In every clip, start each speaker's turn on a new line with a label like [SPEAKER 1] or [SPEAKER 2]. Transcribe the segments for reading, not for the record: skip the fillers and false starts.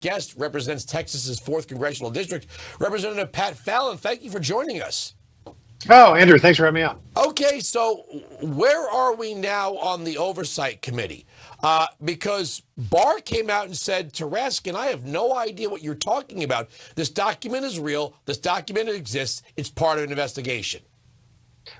[SPEAKER 1] guest represents Texas's 4th Congressional District, Representative Pat Fallon. Thank you for joining us.
[SPEAKER 2] Oh, Andrew, thanks for having me on.
[SPEAKER 1] Okay, so where are we now on the Oversight Committee? Because Barr came out and said to Raskin, I have no idea what you're talking about. This document is real. This document exists. It's part of an investigation.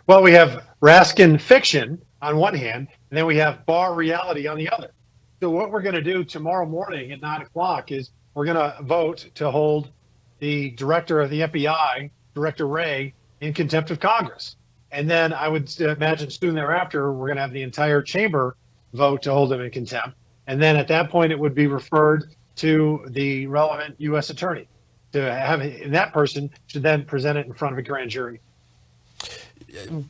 [SPEAKER 2] Well, we have Raskin fiction on one hand, and then we have Barr reality on the other. So what we're going to do tomorrow morning at 9 o'clock is we're going to vote to hold the director of the FBI, Director Wray, in contempt of Congress. And then I would imagine soon thereafter, we're going to have the entire chamber vote to hold him in contempt. And then at that point, it would be referred to the relevant U.S. attorney to have that person should then present it in front of a grand jury.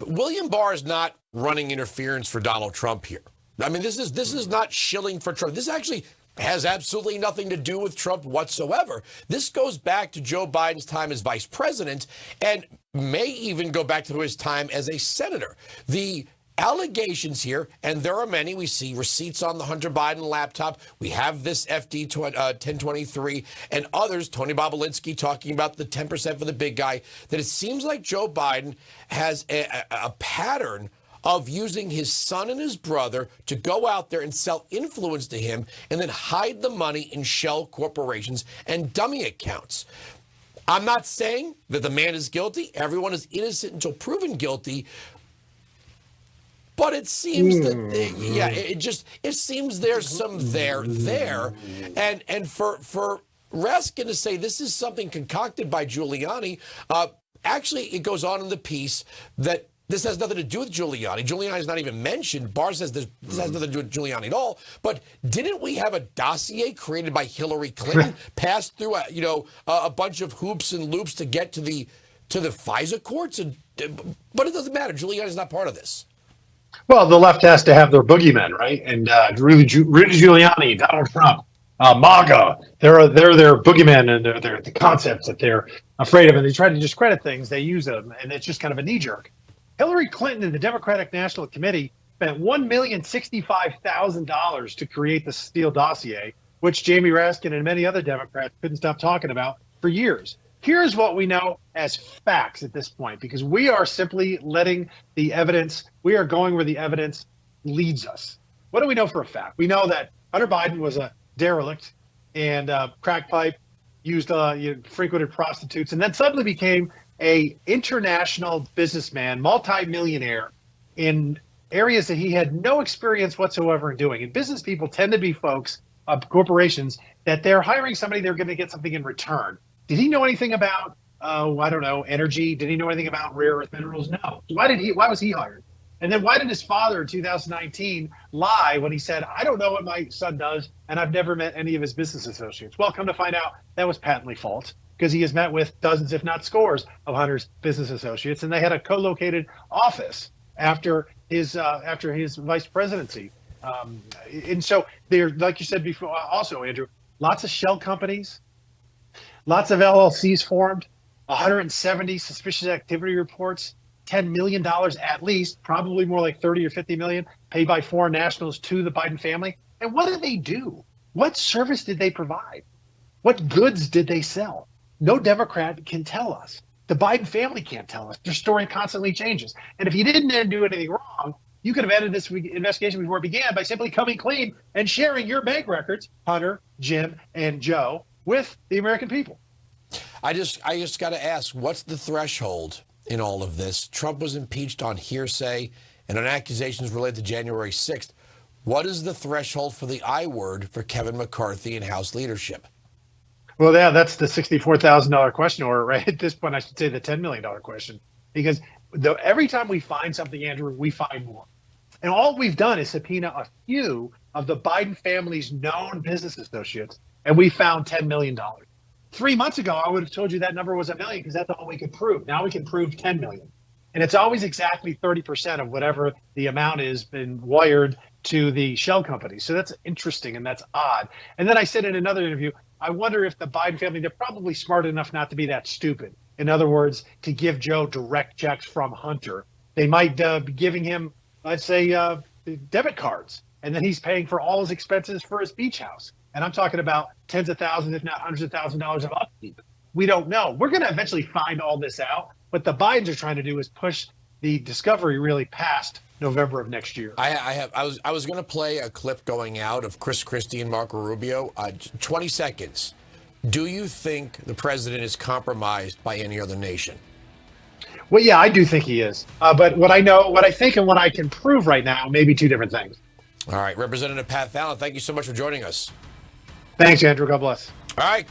[SPEAKER 1] William Barr is not running interference for Donald Trump here. I mean, this is not shilling for Trump. This actually has absolutely nothing to do with Trump whatsoever. This goes back to Joe Biden's time as vice president and may even go back to his time as a senator. The allegations here, and there are many, we see receipts on the Hunter Biden laptop. We have this FD 1023 and others, Tony Bobolinsky talking about the 10% for the big guy, that it seems like Joe Biden has a pattern of using his son and his brother to go out there and sell influence to him and then hide the money in shell corporations and dummy accounts. I'm not saying that the man is guilty. Everyone is innocent until proven guilty. But it seems that, yeah, it seems there's some there. And for Raskin to say this is something concocted by Giuliani, actually, it goes on in the piece that this has nothing to do with Giuliani. Giuliani is not even mentioned. Barr says this has nothing to do with Giuliani at all. But didn't we have a dossier created by Hillary Clinton passed through a bunch of hoops and loops to get to the FISA courts? But it doesn't matter. Giuliani is not part of this.
[SPEAKER 2] Well, the left has to have their boogeymen, right? And Rudy Giuliani, Donald Trump, MAGA, they're their boogeymen, and they're the concepts that they're afraid of. And they try to discredit things. They use them, and it's just kind of a knee jerk. Hillary Clinton and the Democratic National Committee spent $1,065,000 to create the Steele dossier, which Jamie Raskin and many other Democrats couldn't stop talking about for years. Here's what we know as facts at this point, because we are simply letting the evidence, we are going where the evidence leads us. What do we know for a fact? We know that Hunter Biden was a derelict and crack pipe, frequented prostitutes, and then suddenly became a international businessman, multi-millionaire in areas that he had no experience whatsoever in doing. And business people tend to be folks, corporations, that they're hiring somebody, they're going to get something in return. Did he know anything about, energy? Did he know anything about rare earth minerals? No. So why was he hired? And then why did his father in 2019 lie when he said, I don't know what my son does, and I've never met any of his business associates? Well, come to find out, that was patently false, because he has met with dozens, if not scores, of Hunter's business associates, and they had a co-located office after his vice presidency. And so there, like you said before, also, Andrew, lots of shell companies, lots of LLCs formed, 170 suspicious activity reports, $10 million at least, probably more like 30 or 50 million, paid by foreign nationals to the Biden family. And what did they do? What service did they provide? What goods did they sell? No Democrat can tell us. The Biden family can't tell us. Their story constantly changes. And if you didn't do anything wrong, you could have ended this investigation before it began by simply coming clean and sharing your bank records, Hunter, Jim, and Joe, with the American people.
[SPEAKER 1] I just got to ask, what's the threshold in all of this? Trump was impeached on hearsay and on accusations related to January 6th. What is the threshold for the I word for Kevin McCarthy and House leadership?
[SPEAKER 2] Well, yeah, that's the $64,000 question, or right at this point, I should say the $10 million question, because every time we find something, Andrew, we find more. And all we've done is subpoena a few of the Biden family's known business associates, and we found $10 million. 3 months ago, I would have told you that number was $1 million because that's all we could prove. Now we can prove 10 million. And it's always exactly 30% of whatever the amount is been wired to the shell company. So that's interesting and that's odd. And then I said in another interview, I wonder if the Biden family, they're probably smart enough not to be that stupid. In other words, to give Joe direct checks from Hunter. They might be giving him, let's say, debit cards. And then he's paying for all his expenses for his beach house. And I'm talking about tens of thousands, if not hundreds of thousands of dollars of upkeep. We don't know. We're going to eventually find all this out. What the Bidens are trying to do is push the discovery really past November of next year.
[SPEAKER 1] I was going to play a clip going out of Chris Christie and Marco Rubio. 20 seconds. Do you think the president is compromised by any other nation?
[SPEAKER 2] Well, yeah, I do think he is. But what I know, what I think, and what I can prove right now may be two different things.
[SPEAKER 1] All right, Representative Pat Fallon, thank you so much for joining us.
[SPEAKER 2] Thanks, Andrew. God bless.
[SPEAKER 1] All right.